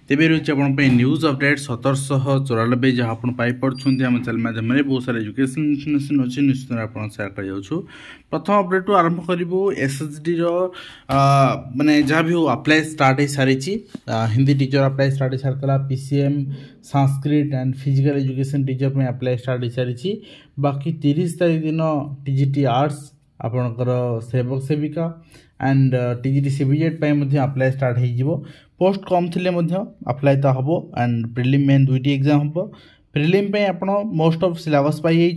तेरे रोचे आप न्यूज अपडेट 1794 जहाँ आप पाइपे आम चैनल माध्यम बहुत सारा एजुकेशन इनफर्मेशन अच्छी निश्चित आप सेयार कर प्रथम अपडेट आरंभ करूँ एसएचडी माने जहाँ भी हो अप्लाई स्टार्ट हो सारी हिंदी टीचर अप्लाई स्टार्ट हो सारा PCM Sanskrit and physical education teacher में अप्लाई स्टार्ट हो सारी बाकी 30 तारीख दिन टीजीटी आर्ट्स आपणकर सेवक सेविका and TGT CBZ apply start हो पोस्ट कम थे अप्लाई तो हम एंड प्रिलिम मेन दुईटी एग्जाम हम प्रिलिम आप मोस्ट ऑफ सिलेबस पाई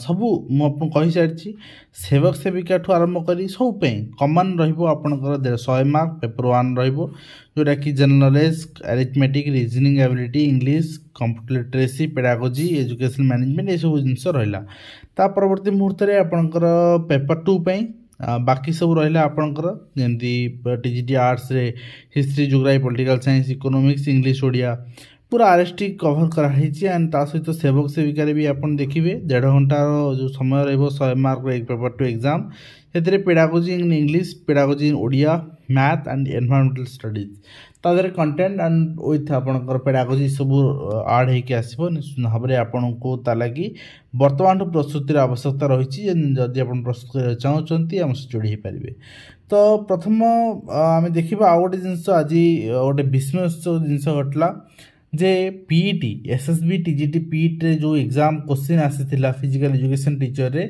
सबू मुझे कही सारी सेवक सेविका ठू आरंभ कर सब कमन रहा 100 मार्क पेपर 1 जोटा कि general knowledge arithmetic reasoning ability English computer literacy pedagogy education management ये सब जिनस रहा परवर्ती मुहूर्त में आपणकर पेपर 2 बाकी सब रहा आपणकर जमती टीजीटी आर्ट्स रे history geography political science economics English Odia पूरा आरएसटी कवर कराई एंड ता सहित सेवक सेविका भी आप देखिए 1.5 घंटार जो समय रहा 100 मार्क एक पेपर 2 एग्जाम से pedagogy in English pedagogy in Odia math and environmental studies Tadar content and with आपणकर पेडागोजी सब आड होकर आसो निश्चित भाव में आपन को लगी बर्तमान प्रस्तुतिर आवश्यकता रही जदि आप प्रस्तुत करना चाहते आम से जोड़ी पारे तो प्रथम आम देखा आउ गोटे जिन आज गोटे विस्मयोत्सव जिनस घटला जे पीईटी एसएसबी टीजीटी पीईटी जो एग्जाम क्वेश्चन आसीथिला फिजिकल एजुकेशन टीचर रे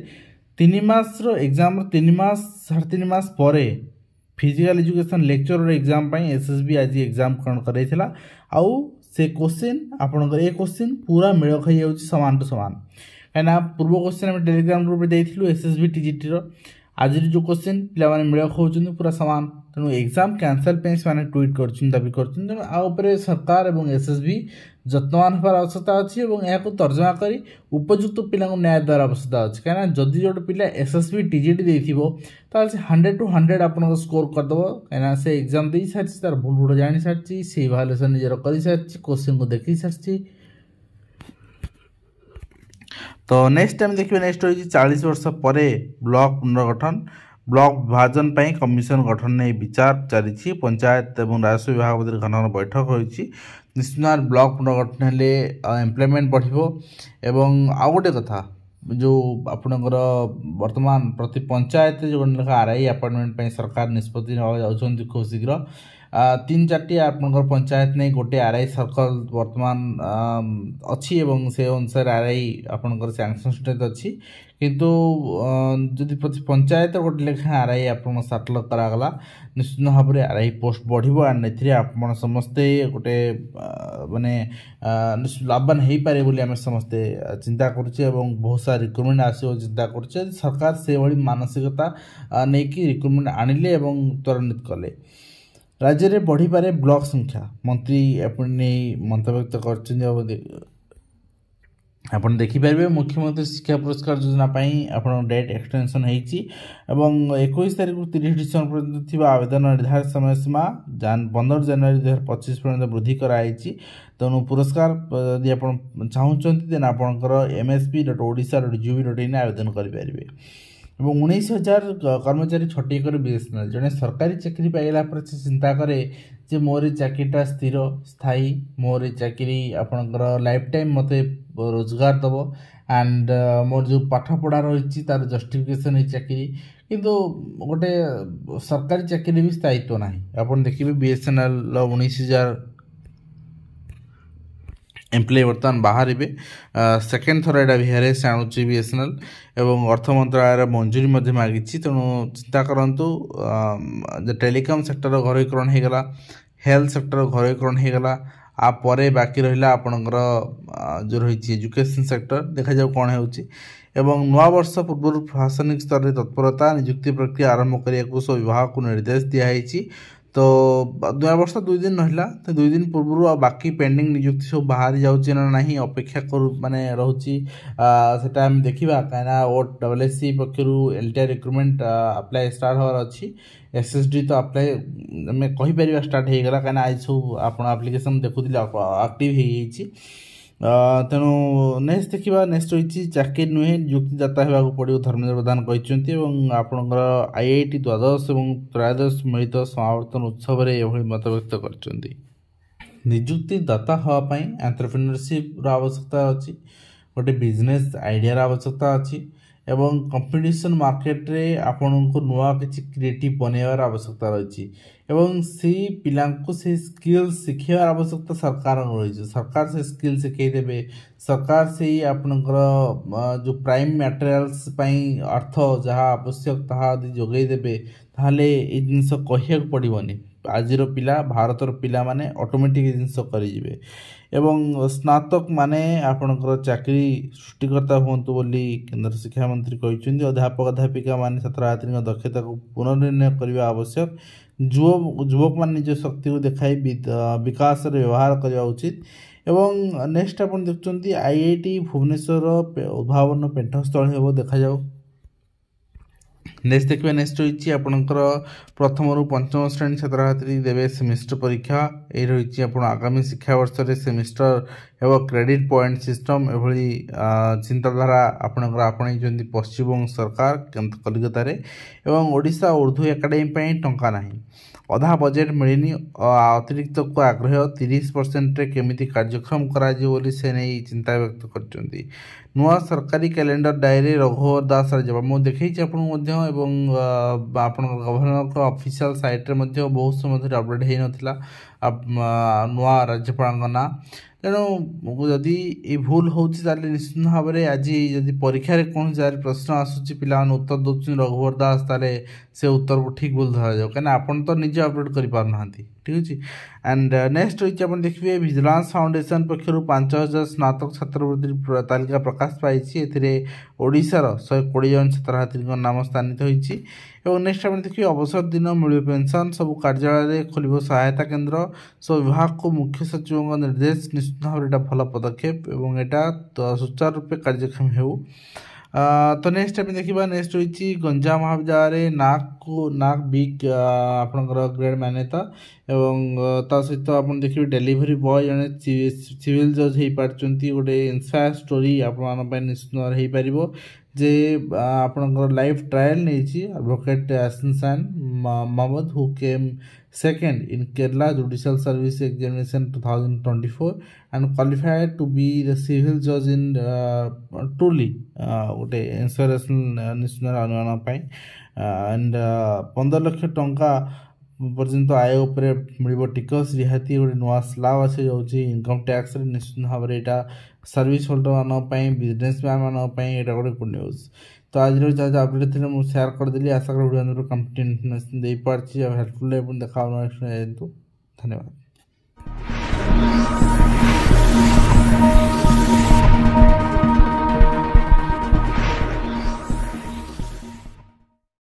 3 मास एग्जाम 3 मास 3.5 मास पर physical education lecture exam SSB आज एग्जाम कौन कराइला आउ से क्वेश्चन आपंकर ए क्वेश्चन पूरा मेल खाई जाऊँ सामान टू सामान कहीं पूर्व क्वेश्चन आम टेलीग्राम ग्रुप में देलु एसएसबी टीजीटी आज जो क्वेश्चन पे मेल खाऊँ पूरा सामान तेणु एग्जाम कैंसल से ट्वीट कर दाबी कर सरकार और एसएसबी जत्नवान होवार आवश्यकता अच्छी और तर्जमा कर उपयुक्त पिला न्याय द्वार आवश्यकता अच्छी कहीं जदि जो पिला एसएसबी टीजीटी देथिबो ताल से 100 to 100 आपन स्कोर करदेव कहीं से एग्जाम दे सारी तार भूल भूल जानी सारी से इभालुएसन निजर कर सारी क्वेश्चन को देखी सारी तो नेक्स्ट टाइम देखिए नेक्स्ट रही 40 वर्ष पर ब्लॉक पुनर्गठन ब्लॉक विभाजन कमिशन गठन नहीं विचार चली पंचायत और राजस्व विभाग मध्य गठन बैठक होती निश्चित ब्लॉक पुनर्गठन हेले एम्प्लॉयमेंट बढ़ो एवं आउ गोटे कथा जो आपणकर वर्तमान प्रति पंचायत जो लेखा आरआई अपॉइंटमेंट सरकार निष्पत्ति जाऊँ खूब शीघ्र 3-4टी आपणकर पंचायत नहीं गोटे आरआई सर्कल वर्तमान अच्छी एवं से अनुसार आरआई आपणकर सैंक्शन स्टेट अच्छी किंतु जदि प्रति पंचायत गोटे लेखा आरआई आप सेटल करागला निश्चित भाव में आरआई पोस्ट बढ़ो एंड ए आप समस्ते गोटे माने लाभवान हो पारे बोली आम समस्ते चिंता करुचे बहुत सारा रिक्रुटमेंट आसो चिंता करुचे सरकार से भाई मानसिकता नहीं कि रिक्रुटमेंट आणिले त्वरान्वित कले राज्य में बढ़ी पारे ब्लॉक संख्या मंत्री अपनी मंतव्य व्यक्त कर आप देखिपारे मुख्यमंत्री शिक्षा पुरस्कार योजना आप डेट एक्सटेंशन होती 21 तारीख 30 डिसेम्बर पर्यंत थी आवेदन निर्धारित समय सीमा 15 जनवरी 2025 पर्यंत वृद्धि कराई तेणु पुरस्कार यदि आप चाहते देन आपंकर msp.odisha.gov.in आवेदन करेंगे 19,000 कर्मचारी छटी कर बीएसएनएल जड़े सरकारी चाकरी पाइला पर चिंता करे जे मोर चाकरीटा स्थिर स्थायी मोर चाकरी आपणकर लाइफ टाइम मते रोजगार दब एंड मोर जो पाठ पढ़ा रही तार जस्टिफिकेशन है चाकरी किंतु गोटे सरकारी चाकरी भी स्थायित्व ना आप देखिए बीएसएनएल 19,000 एम्प्लॉय बर्तमान बाहर सेकेंड थर यहाँ भिआरएस आणुची बीएसएनएल एवं अर्थ मंत्रालय मंजूरी मांगी तेणु चिंता करूँ टेलीकॉम सेक्टर घरोकरण होगला हेल्थ सेक्टर घरोकरण होगला आपरे बाकी रहा आपणकर जो रही एजुकेशन सेक्टर देखा जाऊ कौन हो नवा वर्ष पूर्व प्रशासनिक स्तर में तत्परता नियुक्ति प्रक्रिया आरंभ करने सब विभाग को निर्देश दिखाई तो नया वर्ष 2 दिन रहा तो 2 दिन पूर्व बाकी पेंडिंग नियुक्ति सब बाहरी जाऊँगी ना नहीं अपेक्षा कर माने रोची सेटा हम देखा कहीं OSSC पक्षर LTI recruitment apply start होवार अच्छी SSD तो अप्लाई आम कहीपर स्टार्ट हो गला कहीं आज सब आप आप्लिकेसन देखुले आक्टिव तेणु नेक्स्ट देखा नेक्स्ट रही चाकरी नुहे नियुक्तिदाता होगा पड़ो धर्मेन्द्र प्रधान कहते आपणकर IIT द्वादश और त्रयोदश मिलित समावर्तन उत्सव में यह मत व्यक्त कर नियुक्तिदाता हाँपाई एंटरप्रेन्योरशिप आवश्यकता अच्छी गोटे बिजनेस आइडियार आवश्यकता अच्छी एवं कंपटीशन मार्केट रे आपन को नुआ किसी क्रिएटिव बनैबार आवश्यकता रही एवं से पिला से स्किल्स शिखार आवश्यकता सरकार रही सरकार से स्किल शिखेदेवे सरकार से आपणकर जो प्राइम मटेरियल्स अर्थ जहाँ आवश्यक ताहा जोगेदेवे ताहले ये जिनस कहिया पड़ोनी आज पिला भारतर पिला माने ऑटोमेटिक जिनस करेंगे एवं स्नातक माने आपणकर चाकरी सृष्टिकर्ता हूँ बोली केंद्र शिक्षा मंत्री कहते अध्यापक अध्यापिका माने छात्र छात्री दक्षता को पुनर्निर्णय करने आवश्यक युवक मान निज शक्ति को देखाई विकास व्यवहार करने उचित एवं नेक्स्ट आप देखते IIT भुवनेश्वर उद्भावन पेंठस्थल हो देखा जाऊ नेक्स्ट देखिए नेक्स्ट रही आपणकर प्रथम रु पंचम श्रेणी छात्र छात्री देवे सेमिस्टर परीक्षा ये रही आगामी शिक्षा वर्ष में सेमिस्टर एवं क्रेडिट पॉइंट सिस्टम एभली चिंताधारा आपणकर आपणई पश्चिमबंग सरकार कलिकतार एवं ओडिशा उर्दू एकाडेमी टंका ना अधा बजेट मिलनी अतिरिक्त को आग्रह 30% केमिति कार्यक्रम करा से नहीं चिंता व्यक्त कर नुआ सरकारी कैलेंडर डायरी रघुवर दास मुझे देखी आप गवर्नर ऑफिशियल साइट रे बहुत समय अपडेट हो नाला नुआ राज्यपाल ना तेणु जदि ये भूल होती निश्चित भाव में आज जदि परीक्षा कौन जहाँ प्रश्न आसूँ पिला उत्तर दौरान रघुवर दास ताले से उत्तर को ठीक भूल धरा जाओ कहीं आपन तो निजे अपडेट कर पारना ठीक अच्छे एंड नेक्स्ट रही आप देखिए विजिलेंस फाउंडेशन पक्षर 5000 स्नातक छात्रवृत्ति तालिका प्रकाश पाई ओडिशार 120 जन छात्र छात्री नाम स्थानित होती नेक्स्ट आप देखिए अवसर दिन मिल पेंशन सब कार्यालय खोल सहायता केन्द्र सब विभाग को मुख्य सचिव निर्देश निश्चित भाव में भल पदक्षेप और यहाँ सुचारू रूपे कार्यक्षम हो तो नेक्स्ट आप देखा नेक्स्ट रही गंजाम महाविद्यालय नाक बिग आपणकर ग्रेड मान्यता एवं ता सहित आप देखिए डेलीवरी बॉय जड़े सिविल जज हो पार्टी गोटे इन्स्पायर स्टोरी आप निश्चित हो पार जे आपणकर लाइफ ट्रायल नहीं advocate Asin Mohammed who came second in Kerala judicial service examination 2024 and qualified to be the civil judge in truly गोटे इंश्योरेंस निश्चय अनुमान एंड 15 लाख टंका पर्यंत आय उपर मिल टिकस रिहाती गोटे नुआ स्लाब आसी जाऊँगी इनकम टैक्स निश्चित भाव में यहाँ सर्विस होल्डर मान बिजनेसमैन मान गोटे गुड न्यूज तो आज जहाँ अपडेट थी मुझे शेयर करदेली आशा कर वीडियो कंप्लीट दे पार्टी हेल्पफुल देखा धन्यवाद।